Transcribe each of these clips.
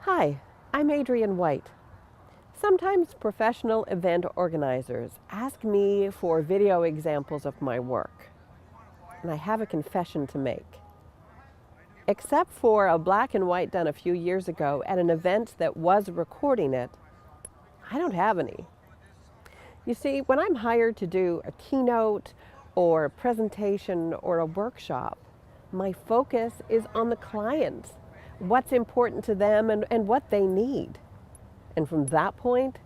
Hi, I'm Adrienne White. Sometimes professional event organizers ask me for video examples of my work, and I have a confession to make. Except for a black and white done a few years ago at an event that was recording it, I don't have any. You see, when I'm hired to do a keynote or a presentation or a workshop, my focus is on the client, what's important to them and what they need. And from that point,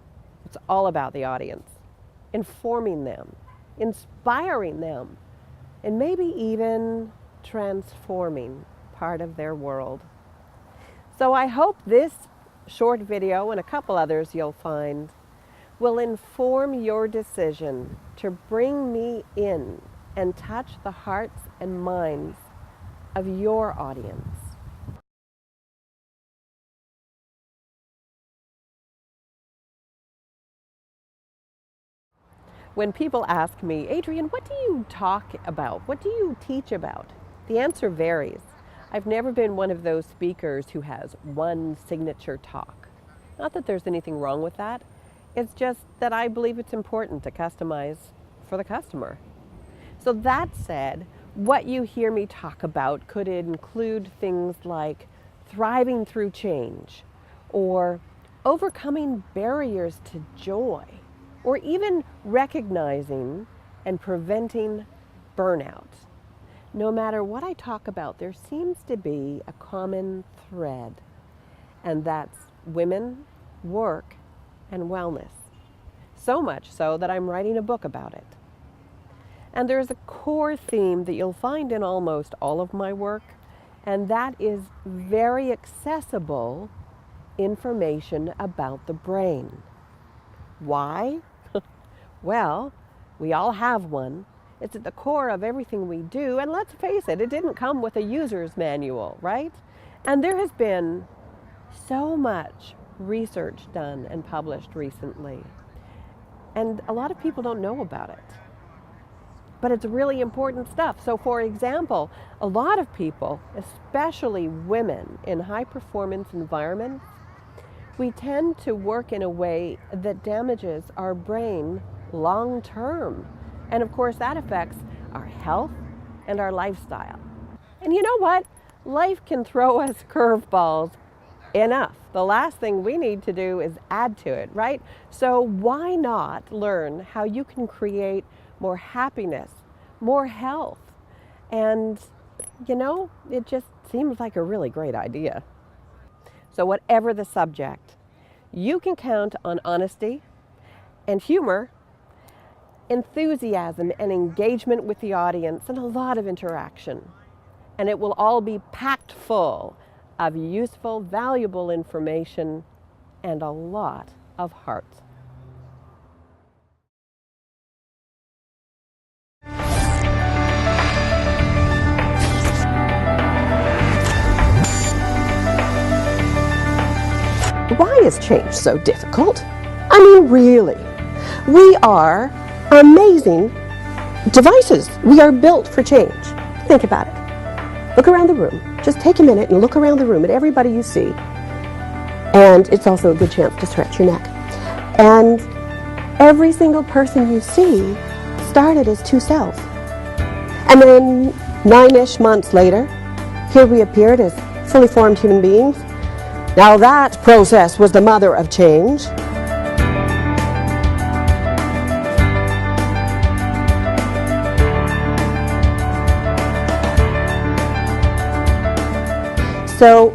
it's all about the audience, informing them, inspiring them, and maybe even transforming part of their world. So I hope this short video and a couple others you'll find will inform your decision to bring me in and touch the hearts and minds of your audience. When people ask me, Adrienne, what do you talk about? What do you teach about? The answer varies. I've never been one of those speakers who has one signature talk. Not that there's anything wrong with that. It's just that I believe it's important to customize for the customer. So that said, what you hear me talk about could include things like thriving through change, or overcoming barriers to joy, or even recognizing and preventing burnout. No matter what I talk about, there seems to be a common thread, and that's women, work, and wellness. So much so that I'm writing a book about it. And there's a core theme that you'll find in almost all of my work, and that is very accessible information about the brain. Why? Well, we all have one. It's at the core of everything we do, and let's face it, it didn't come with a user's manual, right? And there has been so much research done and published recently, and a lot of people don't know about it. But it's really important stuff. So for example, a lot of people, especially women in high performance environments, we tend to work in a way that damages our brain long term. And of course that affects our health and our lifestyle. And you know what? Life can throw us curveballs enough. The last thing we need to do is add to it, right? So why not learn how you can create more happiness, more health? And you know, it just seems like a really great idea. So whatever the subject, you can count on honesty and humor, enthusiasm and engagement with the audience, and a lot of interaction. And it will all be packed full of useful, valuable information and a lot of heart. Why is change so difficult? I mean, really, we are amazing devices. We are built for change. Think about it. Look around the room. Just take a minute and look around the room at everybody you see. And it's also a good chance to stretch your neck. And every single person you see started as two cells. And then 9-ish months later, here we appeared as fully formed human beings. Now that process was the mother of change. So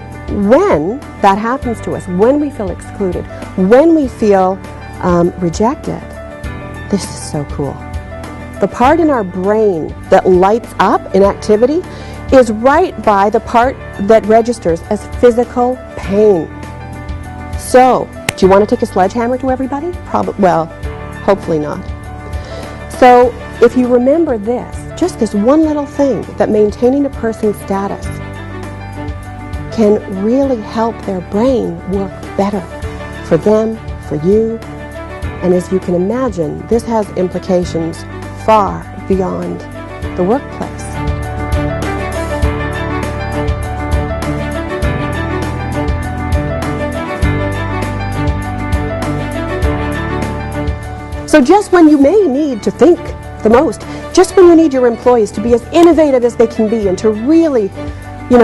when that happens to us, when we feel excluded, when we feel rejected, this is so cool. The part in our brain that lights up in activity is right by the part that registers as physical pain. So, do you want to take a sledgehammer to everybody? Well, hopefully not. So, if you remember this, just this one little thing, that maintaining a person's status can really help their brain work better for them, for you, and as you can imagine, this has implications far beyond the workplace. So just when you may need to think the most, just when you need your employees to be as innovative as they can be and to really,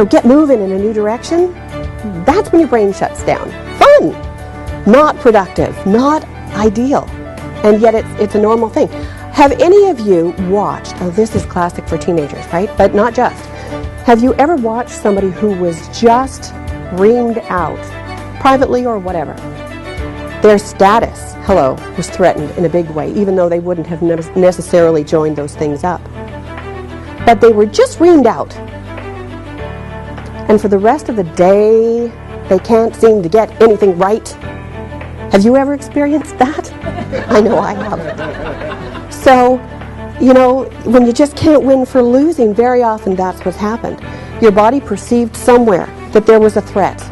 get moving in a new direction, that's when your brain shuts down. Fun, not productive, not ideal, and yet it's a normal thing. Have any of you watched, this is classic for teenagers, right? But not just. Have you ever watched somebody who was just reamed out, privately or whatever? Their status, was threatened in a big way, even though they wouldn't have necessarily joined those things up. But they were just reamed out. And for the rest of the day, they can't seem to get anything right. Have you ever experienced that? I know I have. So, when you just can't win for losing, very often that's what's happened. Your body perceived somewhere that there was a threat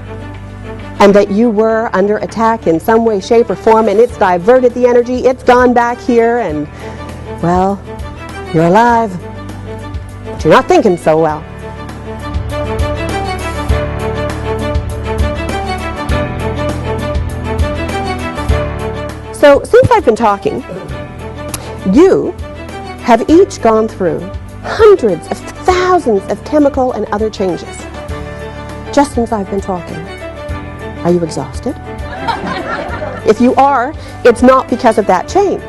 and that you were under attack in some way, shape, or form, and it's diverted the energy, it's gone back here, and, well, you're alive, but you're not thinking so well. So, since I've been talking, you have each gone through hundreds of thousands of chemical and other changes just since I've been talking. Are you exhausted? If you are, it's not because of that change.